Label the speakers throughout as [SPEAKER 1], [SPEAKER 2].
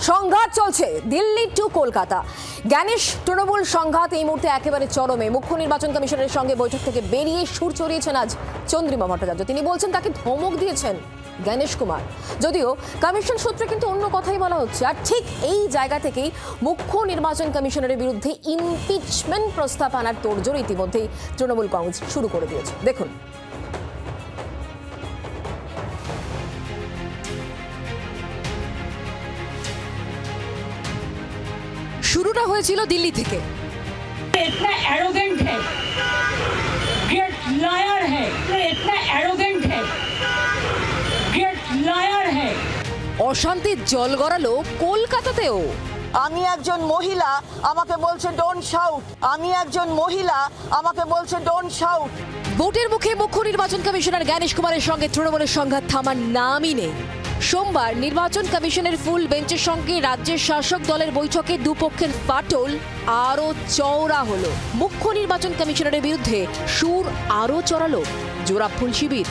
[SPEAKER 1] সংঘাত চলছে দিল্লি টু কলকাতা। জ্ঞানেশ তৃণমূল সংঘাত এই মুহূর্তে একেবারে চরমে। মুখ্য নির্বাচন কমিশনের সঙ্গে বৈঠক থেকে বেরিয়ে সুর চড়িয়েছেন আজ চন্দ্রিমা ভট্টাচার্য। তিনি বলছেন তাকে ধমক দিয়েছেন জ্ঞানেশ কুমার। যদিও কমিশন সূত্রে কিন্তু অন্য কথাই বলা হচ্ছে। আর ঠিক এই জায়গা থেকেই মুখ্য নির্বাচন কমিশনের বিরুদ্ধে ইমপিচমেন্ট প্রস্তাব আনার তোড়জোড় ইতিমধ্যেই তৃণমূল কংগ্রেস শুরু করে দিয়েছে। দেখুন। শুরুটা হয়েছিল দিল্লি থেকে।
[SPEAKER 2] इतना एरोगेंट है, ग्रेट लायर है, इतना एरोगेंट है, ग्रेट लायर है।
[SPEAKER 1] অশান্তির জল গড়ালো কলকাতাতেও।
[SPEAKER 3] আমি একজন মহিলা, আমাকে বলছে ডোন্ট শাউট। আমি একজন মহিলা, আমাকে বলছে ডোন্ট শাউট।
[SPEAKER 1] ভোটের মুখে মুখ্য নির্বাচন কমিশনার জ্ঞানেশ কুমারের সঙ্গে তৃণমূলের সংঘাত থামার নামই নেই। সোমবার নির্বাচন কমিশনের ফুল বেঞ্চের সঙ্গে রাজ্যের শাসক দলের বৈঠকে দুপক্ষের ফাটল আরও চওড়া হলো। মুখ্য নির্বাচন কমিশনারের বিরুদ্ধে সুর আরও চড়ালো জোড়া ফুল শিবির।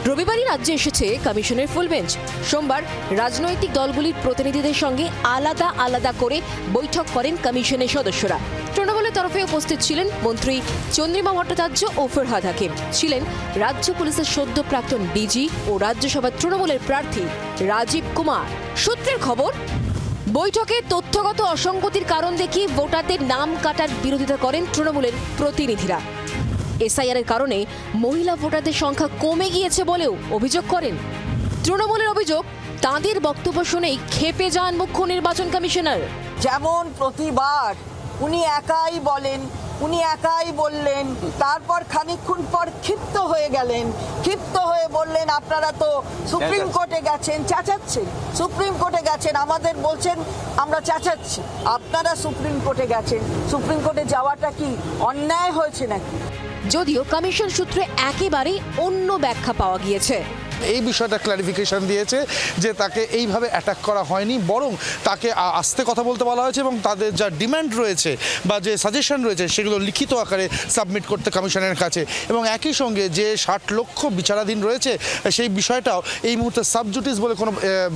[SPEAKER 1] রবিবারই রাজ্যে এসেছে কমিশনের ফুল বেঞ্চ। সোমবার রাজনৈতিক দলগুলির প্রতিনিধিদের সঙ্গে আলাদা আলাদা করে বৈঠক করেন কমিশনের সদস্যরা। তৃণমূলের তরফে উপস্থিত ছিলেন মন্ত্রী চন্দ্রিমা ভট্টাচার্য ও ফরহাদ হাকিম, ছিলেন রাজ্য পুলিশের সদ্য প্রাক্তন ডিজি ও রাজ্যসভার তৃণমূলের প্রার্থী রাজীব কুমার। সূত্রের খবর, বৈঠকে তথ্যগত অসঙ্গতির কারণ দেখিয়ে ভোটারদের নাম কাটার বিরোধিতা করেন তৃণমূলের প্রতিনিধিরা। এসআইআর এর কারণে মহিলা ভোটারদের সংখ্যা কমে গিয়েছে বলেও অভিযোগ করেন। তৃণমূলের অভিযোগ, তাঁদের বক্তব্য শুনেই ক্ষেপে যান মুখ্য নির্বাচন কমিশনার।
[SPEAKER 3] যেমন প্রতিবার উনি একাই বলেন, উনি একাই বললেন, তারপর খানিকক্ষণ পর ক্ষিপ্ত হয়ে গেলেন। ক্ষিপ্ত হয়ে বললেন আপনারা তো সুপ্রিম কোর্টে গেছেন, চেঁচাচ্ছেন। সুপ্রিম কোর্টে গেছেন, আমাদের বলছেন আমরা চেঁচাচ্ছি। আপনারা সুপ্রিম কোর্টে গেছেন, সুপ্রিম কোর্টে যাওয়াটা কি অন্যায় হয়েছে নাকি?
[SPEAKER 1] যদিও কমিশন সূত্রে একেবারে অন্য ব্যাখ্যা পাওয়া গিয়েছে।
[SPEAKER 4] এই বিষয়টা ক্ল্যারিফিকেশন দিয়েছে যে তাকে এইভাবে অ্যাটাক করা হয়নি, বরং তাকে আস্তে কথা বলতে বলা হয়েছে এবং তাদের যা ডিমান্ড রয়েছে বা যে সাজেশন রয়েছে সেগুলো লিখিত আকারে সাবমিট করতে কমিশনের কাছে। এবং একই সঙ্গে যে 60 লক্ষ বিচারাধীন রয়েছে সেই বিষয়টাও এই মুহূর্তে সাবজুডিস বলে কোনো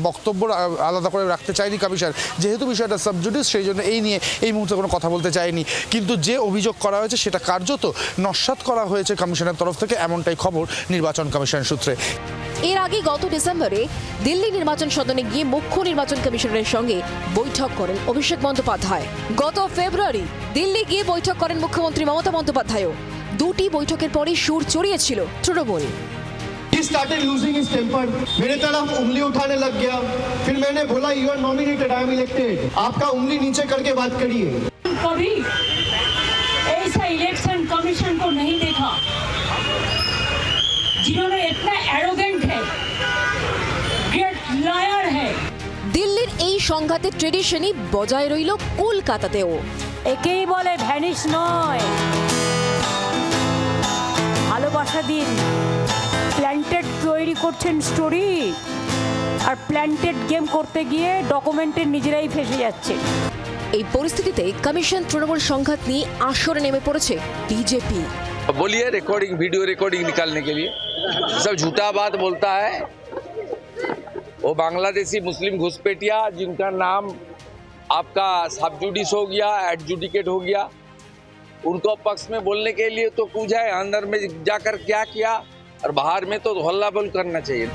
[SPEAKER 4] বক্তব্য আলাদা করে রাখতে চায়নি কমিশন। যেহেতু বিষয়টা সাবজুডিস, সেই জন্য এই নিয়ে এই মুহূর্তে কোনো কথা বলতে চায়নি। কিন্তু যে অভিযোগ করা হয়েছে সেটা কার্যত নস্যাৎ করা হয়েছে কমিশনের তরফ থেকে, এমনটাই খবর নির্বাচন কমিশনের সূত্রে।
[SPEAKER 1] এর আগে গত ডিসেম্বরে দিল্লি নির্বাচন সদনে গিয়ে মুখ্য নির্বাচন কমিশনারের সঙ্গে বৈঠক করেন অভিষেক বন্দ্যোপাধ্যায়। গত ফেব্রুয়ারি দিল্লি গিয়ে বৈঠক করেন মুখ্যমন্ত্রী মমতা বন্দ্যোপাধ্যায়ও। দুটি বৈঠকের পরই সুর চড়িয়েছিল Trinamool.
[SPEAKER 5] He started losing his temper. मेरे तरफ उंगली उठाने लग गया। फिर मैंने बोला you are nominated, I am elected. आपका उंगली नीचे करके बात करिए।
[SPEAKER 2] कभी ऐसा इलेक्शन कमीशन को नहीं देखा जिन्होंने इतना एरोगेंट है, ग्रेट लायर है।
[SPEAKER 1] দিল্লির এই সংঘাতের ট্রেডিশনই বজায় রইল কলকাতাতেও।
[SPEAKER 6] একেই বলে ভ্যানিশ নয়, ভালোবাসা দিন। প্ল্যান্টেড তৈরি করছেন স্টোরি, আর প্ল্যান্টেড গেম করতে গিয়ে ডকুমেন্টের নিজেরাই ফেসে যাচ্ছে।
[SPEAKER 1] এই পরিস্থিতিতে কমিশন তৃণমূল সংঘাত নিয়ে আসরে নেমে পড়েছে বিজেপি।
[SPEAKER 7] बोलिए रिकॉर्डिंग, वीडियो रिकॉर्डिंग निकालने के लिए सब झूठा बात बोलता है। वो बांग्लादेशी मुस्लिम घुसपैठिया जिनका नाम आपका सबजुडिस हो गया, एडजुडिकेट हो गया, उनको पक्ष में बोलने के लिए तो कुछ है, अंदर में जाकर क्या किया और बाहर में तो हल्ला बोल करना चाहिए।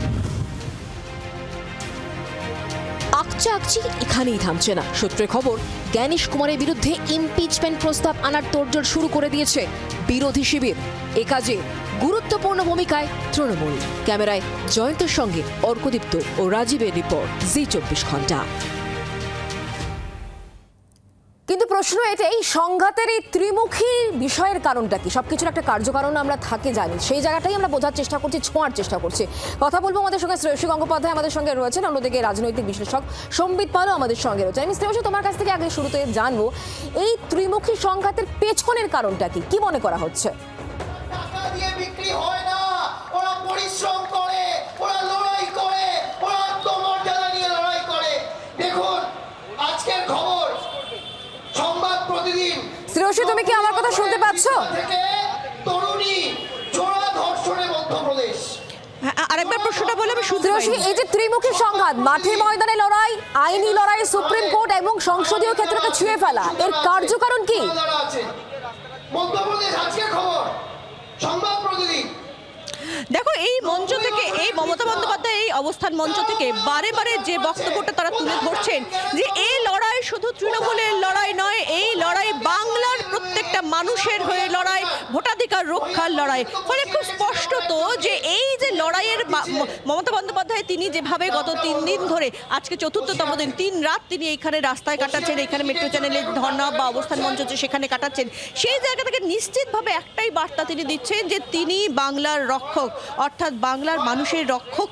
[SPEAKER 1] আকচি এখানেই থামছে না। সূত্রের খবর, জ্ঞানেশ কুমারের বিরুদ্ধে ইমপিচমেন্ট প্রস্তাব আনার তোড়জোড় শুরু করে দিয়েছে বিরোধী শিবির। এ কাজে গুরুত্বপূর্ণ ভূমিকায় তৃণমূল। ক্যামেরায় জয়ন্তের সঙ্গে অর্কদীপ্ত ও রাজীবের রিপোর্ট, জি24 ঘন্টা। কিন্তু প্রশ্ন এটাই, সংঘাতের এই ত্রিমুখী বিষয়ের কারণটা কি? সবকিছুর একটা কার্যকারণ আমরা থাকে জানি, সেই জায়গাটাই আমরা বোঝার চেষ্টা করছি, ছোঁয়ার চেষ্টা করছি। কথা বলবো আমাদের সঙ্গে শ্রেয়সী গঙ্গোপাধ্যায় আমাদের সঙ্গে রয়েছেন, অন্যদিকে রাজনৈতিক বিশ্লেষক সম্বিত পালও আমাদের সঙ্গে রয়েছে। আমি শ্রেয়সী, তোমার কাছ থেকে আগে শুরুতে জানবো এই ত্রিমুখী সংঘাতের পেছনের কারণটা কি, কি মনে করা হচ্ছে?
[SPEAKER 8] টাকা দিয়ে বিক্রি হয় না, ওরা পরিশ্রম করে, ওরা লড়াই করে, ওরা আত্মমর্যাদা নিয়ে লড়াই করে। দেখুন আজকের খবর, সংবাদ প্রতিদিন।
[SPEAKER 1] শ্রেয়সী, তুমি কি আমার কথা শুনতে পাচ্ছো?
[SPEAKER 8] তরুণী জোড়া ধর্ষণে মধ্যপ্রদেশ।
[SPEAKER 6] আরেকবার
[SPEAKER 9] আপনার প্রশ্নটা বলে আমি শুনতে
[SPEAKER 1] শ্রেয়সী,
[SPEAKER 9] পাইনি।
[SPEAKER 1] এই যে ত্রিমুখী সংঘাত, মাঠে ময়দানে লড়াই, আইনি লড়াই, সুপ্রিম কোর্ট এবং সংসদীয় ক্ষেত্রকে ছুঁয়ে ফেলা, এর কার্যকারণ কি?
[SPEAKER 8] যারা আছে মধ্যপ্রদেশ আজকের খবর সংবাদ প্রতিনিধি
[SPEAKER 9] দেখো, এই মঞ্চ থেকে এই মমতা বন্দ্যোপাধ্যায় এই অবস্থান মঞ্চ থেকে বারে বারে যে বক্তব্যটা তারা তুলে ধরছেন যে এই লড়াই শুধু তৃণমূলের লড়াই নয়, এই লড়াই বাংলার প্রত্যেকটা মানুষের হয়ে লড়াই, ভোটাধিকার রক্ষার লড়াই। ফলে খুব স্পষ্টত যে এই যে লড়াইয়ের মমতা বন্দ্যোপাধ্যায় তিনি যেভাবে গত 3 দিন ধরে, আজকে 4র্থতম দিন, 3 রাত তিনি এইখানে রাস্তায় কাটাচ্ছেন, এখানে মেট্রো চ্যানেলে ধর্ণা বা অবস্থান মঞ্চ হচ্ছে সেখানে কাটাচ্ছেন, সেই জায়গা থেকে নিশ্চিতভাবে একটাই বার্তা তিনি দিচ্ছেন যে তিনি বাংলার রক্ষক, অর্থাৎ বাংলার মানুষের রক্ষক,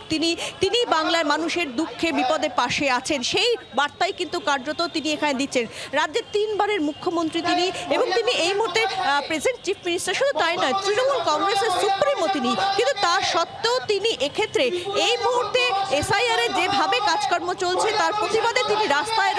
[SPEAKER 9] তিনি বাংলার মানুষের দুঃখে বিপদে পাশে আছেন। সেই বার্তাই কিন্তু কার্যত তিনি এখানে দিচ্ছেন। রাজ্যের 3 বারের মুখ্যমন্ত্রী তিনি, এবং তিনি এই মুহূর্তে প্রেজেন্ট চিফ মিনিস্টার। শুধু তাই নয়, তৃণমূল কংগ্রেসের সুপ্রিমো তিনি, কিন্তু তার সত্ত্বেও তিনি এক্ষেত্রে এই মুহূর্তে এসআইআর এ যেভাবে কাজকর্ম চলছে তার প্রতিবাদে তিনি রাস্তায়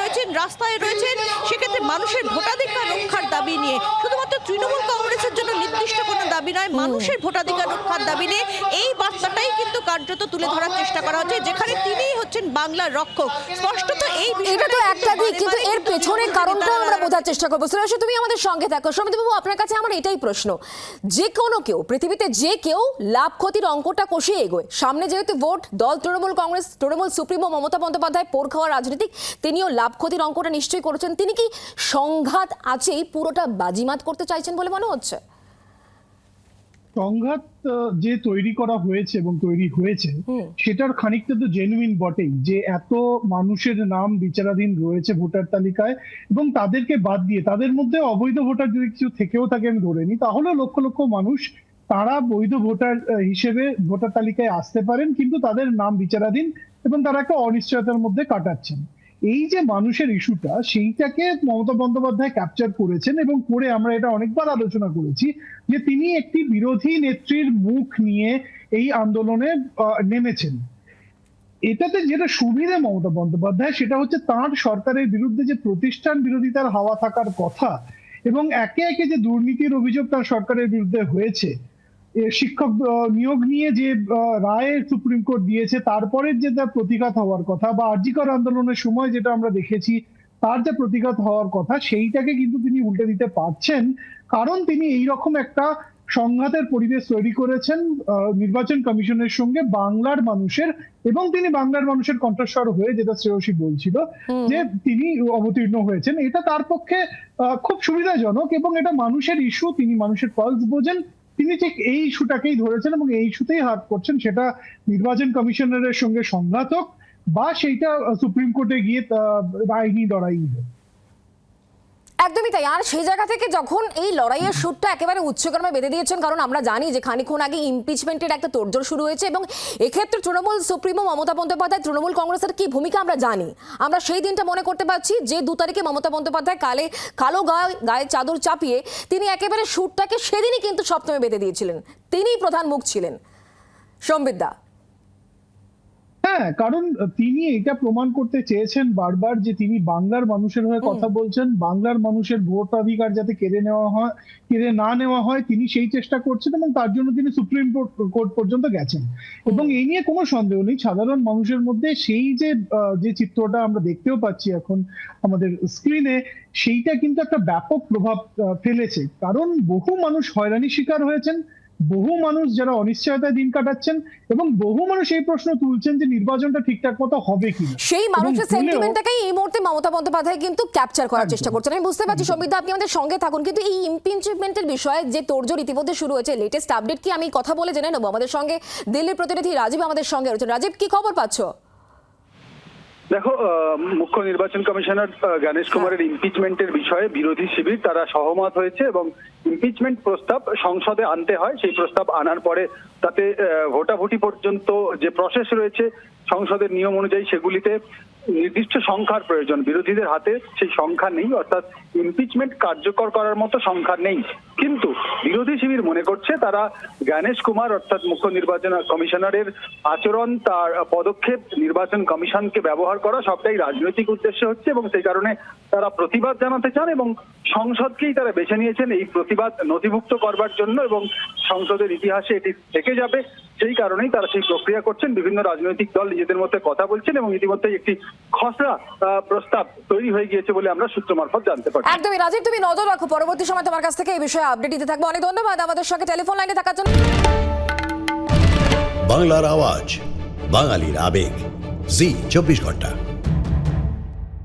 [SPEAKER 9] রয়েছেন সেক্ষেত্রে মানুষের ভোটাধিকার রক্ষার দাবি নিয়ে। শুধুমাত্র তৃণমূল কংগ্রেসের জন্য নির্দিষ্ট কোনো দাবি নয়, মানুষের ভোটাধিকার রক্ষার দাবি নিয়ে এই বার্তাটাই কিন্তু কার্যত তুলে ধরার চেষ্টা করা হচ্ছে, যেখানে তিনিই হচ্ছেন বাংলার রক্ষক। স্পষ্টত এই
[SPEAKER 1] এটা তো একটা দিক, কিন্তু এর পেছনের কারণটা আমরা বোঝার চেষ্টা করবো। শ্রেয়সী, তুমি আমাদের সঙ্গে থাকো। সমিতিবাবু, আপনার কাছে আমার এটাই প্রশ্ন, যে কোনো কেউ, পৃথিবীতে যে কেউ লাভ ক্ষতির অঙ্কটা কষিয়ে এগোয়। সামনে যেহেতু ভোট, দল তৃণমূল কংগ্রেস, তৃণমূল সুপ্রিমো মমতা বন্দ্যোপাধ্যায় পোড় খাওয়া রাজনীতিক, তিনিও লাভ ক্ষতির অঙ্কটা নিশ্চয়ই করেছেন। তিনি কি সংঘাত আছেই পুরোটা বাজিমাত করতে চাইছেন বলে মনে হচ্ছে?
[SPEAKER 10] সংঘাত যে তৈরি করা হয়েছে এবং তৈরি হয়েছে সেটার খানিকটা তো জেনুইন বটেই, যে এত মানুষের নাম বিচারাধীন রয়েছে ভোটার তালিকায়, এবং তাদেরকে বাদ দিয়ে তাদের মধ্যে অবৈধ ভোটার যদি কিছু থেকেও থাকে আমি ধরে নিই, তাহলে লক্ষ লক্ষ মানুষ তারা বৈধ ভোটার হিসেবে ভোটার তালিকায় আসতে পারেন, কিন্তু তাদের নাম বিচারাধীন এবং তারা একটা অনিশ্চয়তার মধ্যে কাটাচ্ছেন। এই যে মানুষের ইস্যুটা, সেইটাকে মমতা বন্দ্যোপাধ্যায় ক্যাপচার করেছেন, এবং করে আমরা এটা অনেকবার আলোচনা করেছি যে তিনি একটি বিরোধী নেত্রীর মুখ নিয়ে এই আন্দোলনে নেমেছেন। এটাতে যেটা সুবিধে মমতা বন্দ্যোপাধ্যায়, সেটা হচ্ছে তার সরকারের বিরুদ্ধে যে প্রতিষ্ঠান বিরোধিতার হাওয়া থাকার কথা, এবং একে একে যে দুর্নীতির অভিযোগ তার সরকারের বিরুদ্ধে হয়েছে, শিক্ষক নিয়োগ নিয়ে যে রায় সুপ্রিম কোর্ট দিয়েছে, তারপরে যে তার প্রতিঘাত হওয়ার কথা, বা আরজিকর আন্দোলনের সময় যেটা আমরা দেখেছি তার যে প্রতিঘাত হওয়ার কথা, সেইটাকে কিন্তু তিনি উল্টে দিতে পারছেন, কারণ তিনি এইরকম একটা সংঘাতের পরিবেশ তৈরি করেছেন নির্বাচন কমিশনের সঙ্গে বাংলার মানুষের, এবং তিনি বাংলার মানুষের কণ্ঠস্বর হয়ে, যেটা শ্রেয়সী বলছিল যে তিনি অবতীর্ণ হয়েছেন, এটা তার পক্ষে খুব সুবিধাজনক, এবং এটা মানুষের ইস্যু, তিনি মানুষের পালস বোঝেন, তিনি ঠিক এই ইস্যুটাকেই ধরেছেন এবং এই ইস্যুতেই হাত করছেন। সেটা নির্বাচন কমিশনারের সঙ্গে সংঘাত হোক, বা সেইটা সুপ্রিম কোর্টে গিয়ে আইনি লড়াই হোক।
[SPEAKER 1] একদমই তাই। আর সেই জায়গা থেকে যখন এই লড়াইয়ের সুরটা একেবারে উচ্চক্রমে বেঁধে দিয়েছেন, কারণ আমরা জানি যে খানিকক্ষণ আগে ইমপিচমেন্টের একটা তোড়জোড় শুরু হয়েছে, এবং এক্ষেত্রে তৃণমূল সুপ্রিমো মমতা বন্দ্যোপাধ্যায়, তৃণমূল কংগ্রেসের কি ভূমিকা আমরা জানি। আমরা সেই দিনটা মনে করতে পারছি যে 2 তারিখে মমতা বন্দ্যোপাধ্যায় কালো গায়ে চাদর চাপিয়ে তিনি একেবারে সুরটাকে সেদিনই কিন্তু সপ্তমে বেঁধে দিয়েছিলেন, তিনিই প্রধান মুখ ছিলেন। সম্বিতদা,
[SPEAKER 10] হ্যাঁ, কারণ তিনি এটা প্রমাণ করতে চেয়েছেন বারবার যে তিনি বাংলার মানুষের হয়ে কথা বলছেন, বাংলার মানুষের ভোটাধিকার যাতে কেড়ে না নেওয়া হয় তিনি সেই চেষ্টা করছেন, এবং তার জন্য তিনি সুপ্রিম কোর্ট পর্যন্ত গেছেন। এবং এই নিয়ে কোনো সন্দেহ নেই, সাধারণ মানুষের মধ্যে সেই যে চিত্রটা আমরা দেখতেও পাচ্ছি এখন আমাদের স্ক্রিনে, সেইটা কিন্তু একটা ব্যাপক প্রভাব ফেলেছে, কারণ বহু মানুষ হয়রানির শিকার হয়েছেন, বহু মানুষ যারা অনিশ্চয়তায় দিন কাটাচ্ছেন, এবং বহু মানুষ এই প্রশ্ন তুলছেন যে নির্বাচনটা ঠিকঠাক মতো হবে কিনা।
[SPEAKER 1] সেই মানুষের সেন্টিমেন্টটাকেই এই মুহূর্তে মমতা বন্দ্যোপাধ্যায় কিন্তু ক্যাপচার করার চেষ্টা করছেন। আমি বুঝতে পারছি সম্বিতদা, আপনি আমাদের সঙ্গে থাকুন, কিন্তু এই ইমপিচমেন্টের বিষয়ে যে তোড়জোড় ইতিমধ্যে শুরু হয়েছে, লেটেস্ট আপডেট কি আমি কথা বলে জেনে নেবো। আমাদের সঙ্গে দিল্লির প্রতিনিধি রাজীব আমাদের সঙ্গে রয়েছেন। রাজীব, কি খবর পাচ্ছ?
[SPEAKER 11] দেখো, মুখ্য নির্বাচন কমিশনার গণেশ কুমারের ইমপিচমেন্টের বিষয়ে বিরোধী শিবির তারা সহমত হয়েছে, এবং ইমপিচমেন্ট প্রস্তাব সংসদে আনতে হয়। সেই প্রস্তাব আনার পরে তাতে ভোটাভুটি পর্যন্ত যে প্রসেস রয়েছে সংসদের নিয়ম অনুযায়ী, সেগুলিতে নির্দিষ্ট সংখ্যার প্রয়োজন। বিরোধীদের হাতে সেই সংখ্যা নেই, অর্থাৎ ইমপিচমেন্ট কার্যকর করার মতো সংখ্যা নেই। কিন্তু বিরোধী শিবির মনে করছে তারা গণেশ কুমার অর্থাৎ মুখ্য নির্বাচন কমিশনারের আচরণ, তার পদক্ষেপ, নির্বাচন কমিশনকে ব্যবহার করা সবটাই রাজনৈতিক উদ্দেশ্যে হচ্ছে, এবং সেই কারণে তারা প্রতিবাদ জানাতে চান, এবং সংসদকেই তারা বেছে নিয়েছেন এই প্রতিবাদ নথিভুক্ত করবার জন্য, এবং সংসদের ইতিহাসে এটি থেকে যাবে। সেই কারণেই তারা সেই প্রক্রিয়া করছেন। বিভিন্ন রাজনৈতিক দল নিজেদের মধ্যে কথা বলছেন এবং ইতিমধ্যে একটি খসড়া প্রস্তাব তৈরি হয়ে গিয়েছে বলে আমরা সূত্র মারফত জানতে পারছি।
[SPEAKER 1] একদমই রাজীব, তুমি নজর রাখো, পরবর্তী সময় তোমার কাছ থেকে এই বিষয়ে আপডেট দিতে থাকবো। অনেক ধন্যবাদ আমাদের সঙ্গে টেলিফোন লাইনে থাকার জন্য।
[SPEAKER 12] বাংলার আওয়াজ, বাঙালির আবেগ, জি 24 ঘন্টা।